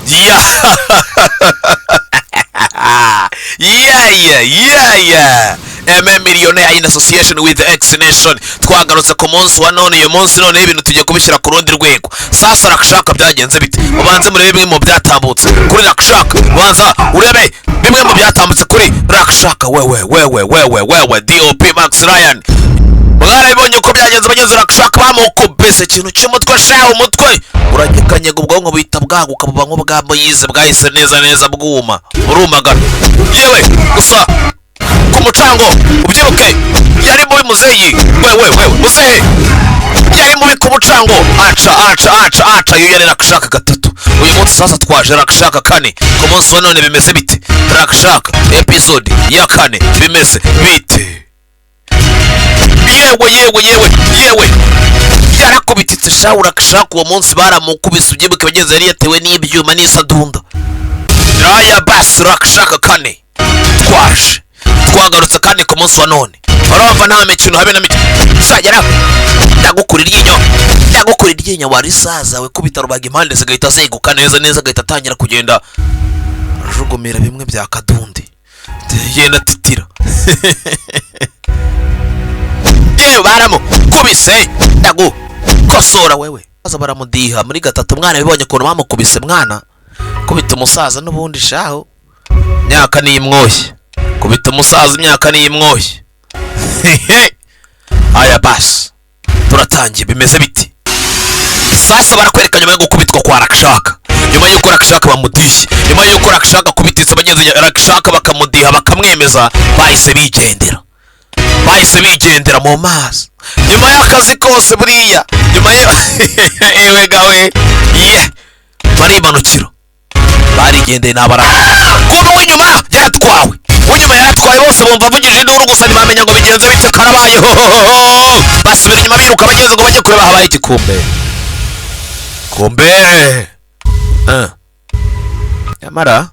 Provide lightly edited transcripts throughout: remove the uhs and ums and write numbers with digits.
Yeah. Millionaire in association with the X Nation. Twagarutse ku munsi wa none, uyu munsi none ibintu tugiye kubishyira ku rundi rwego. Sasa RAKSHAK byagenze bite? Ubanze murebe bimwe mu byatambutse kuri RAKSHAK. Banza urebe bimwe mu byatambutse kuri RAKSHAK. Wewe DOP Max Ryan. Mwarabibonye uko byagenze bageze RAKSHAK bamukubise ikintu cy'umutwe shaho umutwe uragikanyega ubwonko buhita bwaguka buba nk'ubwabo yize bwahise neza bwuma urumagana. Yewe gusa ku mucango ubyibuke yari mubi muzeyi. Wewe muzehe yari mubi ku mucango. Aca yo yari RAKSHAK gatatu. Uyu munsi sasa twaje RAKSHAK kane. Ku munsi wa none bimeze bite? RAKSHAK episode ya kane bimeze bite? Yewe yarakubititse shaho RAKSHAK uwo munsi baramukubise ubyibuke bageze yari yatewe n'ibyuma n'isadunda. Raya basi RAKSHAK kane twaje twagarutse kandi ku munsi wa none. Urumva nta mikino habe na mikino sagera ndagukura iryinyo wari saza we kubita rubaga impande zigahita zeguka neza gahita atangira kugenda rujugumira bimwe bya kadundi yenda titira. Yewe baramukubise ndagukosora wewe baza baramudiha muri gatatu. Mwana bibonye ukuntu bamukubise mwana kubita umusaza n'ubundi shaho myaka n'imwoshye kubita umusaza imyaka n'imwoshye. Aya basi turatangiye bimeze biti. Sasa barakwereka nyuma yo gukubitwa kwa RAKSHAK, nyuma yuko RAKSHAK bamudishye, nyuma yuko RAKSHAK kubititse bagenzi RAKSHAK bakamudiha bakamwemeza, bahise bigendera mu mazi nyuma y'akazi kose buriya nyuma ewe gawe barimanukira barigendeye n'abara kuba w'inyuma yaratwawe bose bumva avugije induru gusa ntibamenya ngo bigenze bite karabayeho. Basubira inyuma biruka bageze ngo bajye kureba habaye iki kumbe nyamara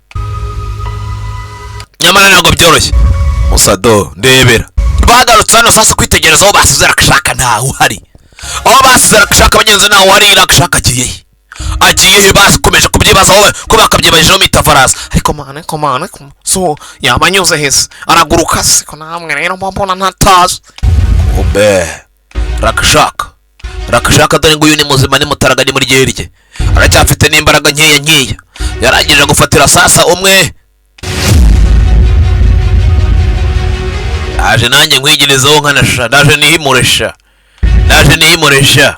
ntabwo byoroshye musado ndebera. Bagarutse hano sasa kwitegereza aho basize RAKSHAK ntaho uhari. Aho basize RAKSHAK bagenze ntaho uhari. RAKSHAK agiye bakomeje kubyibaza wowe ko bakabyibajeho mitavaraza. Ariko mana so yabanyuze hese araguruka se ko namwe rero mbona ntatazi. Kumbe RAKSHAK dore ngo uyu ni muzima ni mutaraga ni muri gerye aracyafite n'imbaraga nkeya yarangije gufatira sasa umwe. Aje nanjye nkwigerezaho nkanasha ndaje nihimuresha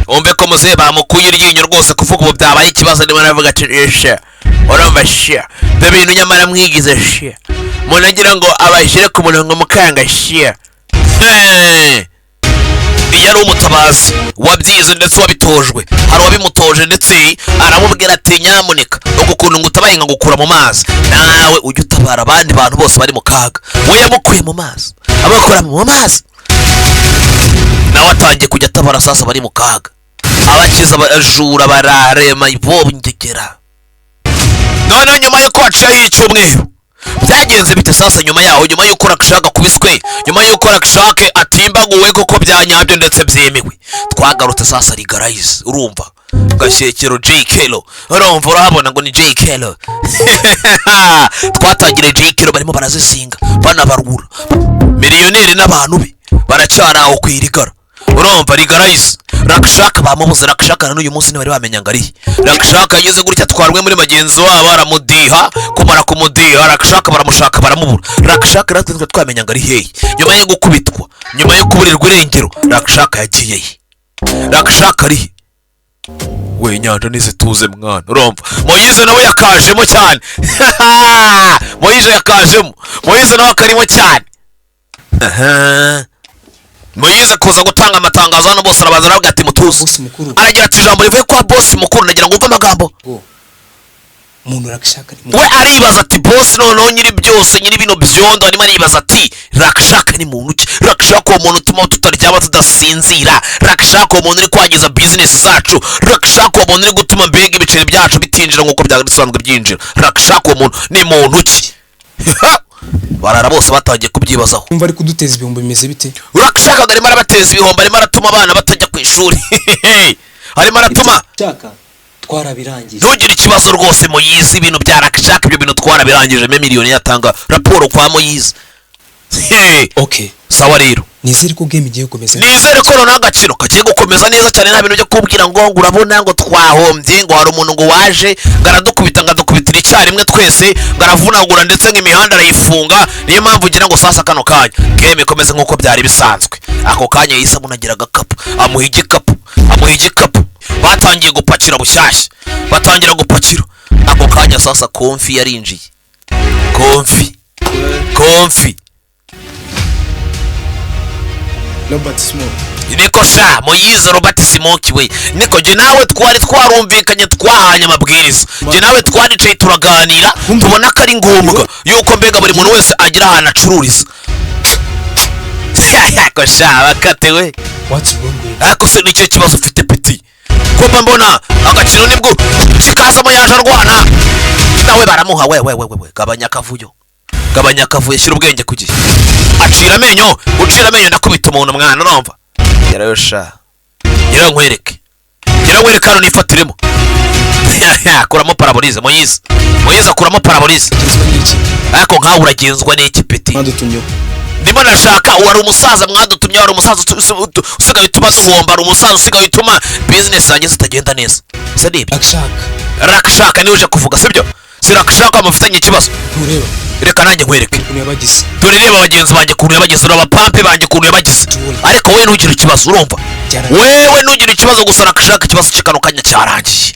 umve ko muze bamukuye iryinyo rwose kuvuga ubu byabaye ikibazo ndimo navuga ati urumva ibyo bintu nyamara mwigize umuntu agira ngo abashyire ku murongo mukanga iyo ari umutabazi wabyize ndetse wabitojwe hari uwabimutoje ndetse aramubwira ati nyamuneka ukuntu ngo utabaye nka gukura mu mazi nawe ujye utabara abandi bantu bose bari mu kaga. We yamukuye mu mazi abakura mu mazi nawe atangiye kujya atabara sasa bari mu kaga abakiza abajura bararema ibongegera. None nyuma yo kwaciye icyumweru byagenze bite sasa nyuma yaho nyuma yuko RAKSHAK kubiswe nyuma yuko RAKSHAK atimbaguwe koko byanyabyo ndetse byemewe twagarutse sasa rigarayize urumva gashyekero JKelo urumva urahabona ngo ni JKelo twatangire JKelo barimo barazisinga banabarura miliyoneri n'abantu be baracyari aho kwirigara urumva rigarayize. RAKSHAK bamubuze RAKSHAK n'uyu munsi ntibari bamenya ngo ari RAKSHAK yageze gutya twarwe muri bagenzi wabo aramudiha kumara kumudiha RAKSHAK baramushaka baramubura. RAKSHAK ratwe twamenya ngo ari hehe nyuma yo gukubitwa nyuma yo kuburirwa irengero. RAKSHAK yagiye RAKSHAK ari we nyanja nize tuze mwana urumva. Moyize nawe yakajemo cyane Moyize nawe akarimo cyane. Moyize kuza gutanga amatangazo hano bose arabaza aravuga ati mutuze aragira ati ijambo rivuye kwa boss mukuru nagira ngo umve amagambo. Umuntu RAKSHAK we aribaza ati boss noneho nyiri byose nyiri bino byondo arimo aribaza ati RAKSHAK ni muntu ki? RAKSHAK uwo muntu utuma tutaryama tudasinzira. RAKSHAK uwo muntu uri kwangiza business zacu. RAKSHAK uwo muntu uri gutuma mbega ibiceri byacu bitinjira nk'uko byagasanzwe byinjira. RAKSHAK uwo muntu ni muntu ki? Barara bose batangiye kubyibazaho. Umva ari kuduteza ibihombo bimeze bite? RAKSHAK arimo arabateza ibihombo arimo aratuma abana batajya ku ishuri arimo aratuma twarabirangiye. ntugire ikibazo rwose Moyize, ibintu bya RAKSHAK ibyo bintu twarabirangije. miliyoni yatanga raporo kwa Moyize. Okay, sawa rero, nizere ko game igiye gukomeza. nizere ko none agaciro kagiye gukomeza neza cyane, nta bintu byo kubwira ngo urabona ngo twahombye, ngo hari umuntu ngo waje ngaradukubita ngadukubitira icyarimwe twese ngaravunagura ndetse nk'imihanda arayifunga. niyo mpamvu ugira ngo sasa kano kanya game ikomeze nk'uko byari bisanzwe. ako kanya yahise amunagira agakapu, amuha igikapu, batangiye gupakira bushyashya, batangira gupakira. ako kanya sasa konfi yarinjiye, konfi Robert Smoke. niko sha Moyize Robert Smoke we, niko je nawe twari twarumvikanye, twahanye amabwiriza, je nawe twaricaye turaganira, tubona ko ari ngombwa yuko mbega buri muntu wese agira ahantu acururiza. ko sha bakate we, What's wrong with? ako se nicyo kibazo ufite peti, ko mbona agaciro nibwo kikazamo yaje arwana nawe baramuha. we gabanya akavuyo, shyira ubwenge ku gihe. ucira amenyo ndakubita umuntu mwana, urumva yarayo sha, nkwereke hano nifatiremo. kuramo parabolize Moyize akuramo parabolize. ariko nkawe uragenzwa n'iki peti? ndimo nashaka, wari umusaza mwadutumye, wari umusaza usigaye utuma duhomba, wari umusaza usigaye utuma business zanjye zitagenda neza. se nibyo RAKSHAK niwe uje kuvuga, sibyo? si RAKSHAK amufitanye ikibazo. reka nanjye nkwereke, dore reba bagenzi banjye kuntu yabagize, urabapampe banjye kuntu yabagize. ariko we ntugire ikibazo, urumva, wewe ntugire ikibazo. gusa RAKSHAK ikibazo cye kano kanya cyarangiye,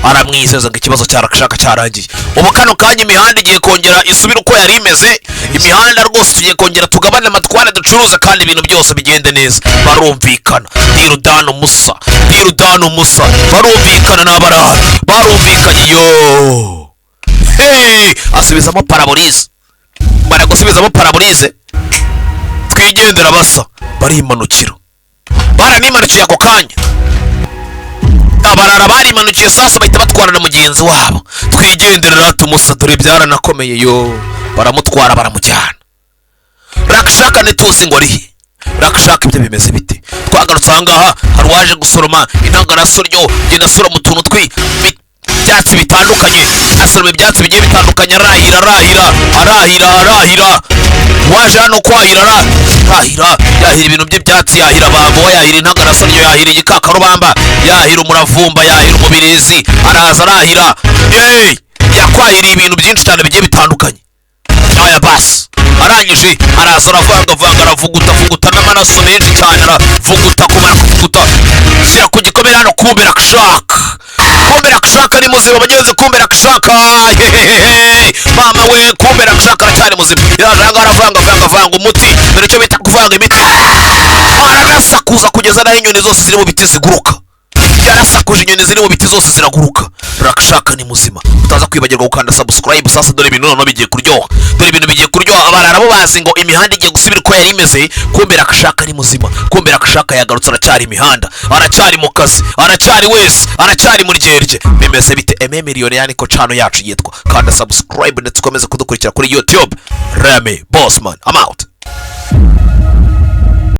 aramwizeza ngo ikibazo cya RAKSHAK cyarangiye. ubu kano kanya imihanda igiye kongera isubira uko yari imeze, imihanda rwose tugiye kongera tugabane amatwara ducuruza, kandi ibintu byose bigende neza. barumvikana dirudano musa, barumvikana n'abarara, barumvikanye. yo asubizamo parabolize, bari gusubizamo parabolize, twigendera basa, barimanukira, baranimanukiye ako kanya, abarara barimanukiye sasa, bahita batwara na mugenzi wabo. twigenderera tumusa, dore byaranakomeye. yo baramutwara baramujyana. RAKSHAK ntituzi ngo arihe. RAKSHAK ibyo bimeze bite? twagarutse ahangaha, hari uwaje gusoroma intangarasoryo, genda asoroma utuntu ibyatsi bitandukanye, asoroma ibyatsi bigiye bitandukanye, arahira. waje hano kwahira, yahira ibintu by'ibyatsi, yahira bambo, yahira intangarasoryo, yahira igikakarubamba, yahira umuravumba, yahira umubirizi, araza arahira. yakwahiriye ibintu byinshi cyane bigiye bitandukanye. aya basi arangije araza aravanga, aravuguta n'amaraso menshi cyane, aravuguta, kumara kuvuguta shyira ku gikomere hano. kumbe RAKSHAK ni muzima bagenzi, kumbe RAKSHAK mama we, kumbe RAKSHAK aracyari muzima. yaranga aravanga umuti, dore icyo bita kuvanga imiti. aranasakuza kugeza naho inyoni zose ziri mu biti ziguruka, yarasakuje inyoni ziri mu biti zose ziraguruka. RAKSHAK ni muzima. utaza kwibagirwa gukanda subscribe sasa, dore ibintu noneho bigiye kuryoha, abarara bo bazi ngo imihanda igiye gusubira uko yari imeze. kumbe RAKSHAK ni muzima, kumbe RAKSHAK yagarutse, aracyari imihanda, aracyari mu kazi, aracyari wese, aracyari muri ryerye. bimeze bite? miliyoni niko channel yacu yitwa, kanda subscribe ndetse ukomeze kudukurikira kuri YouTube. Remy Bossman, I'm out.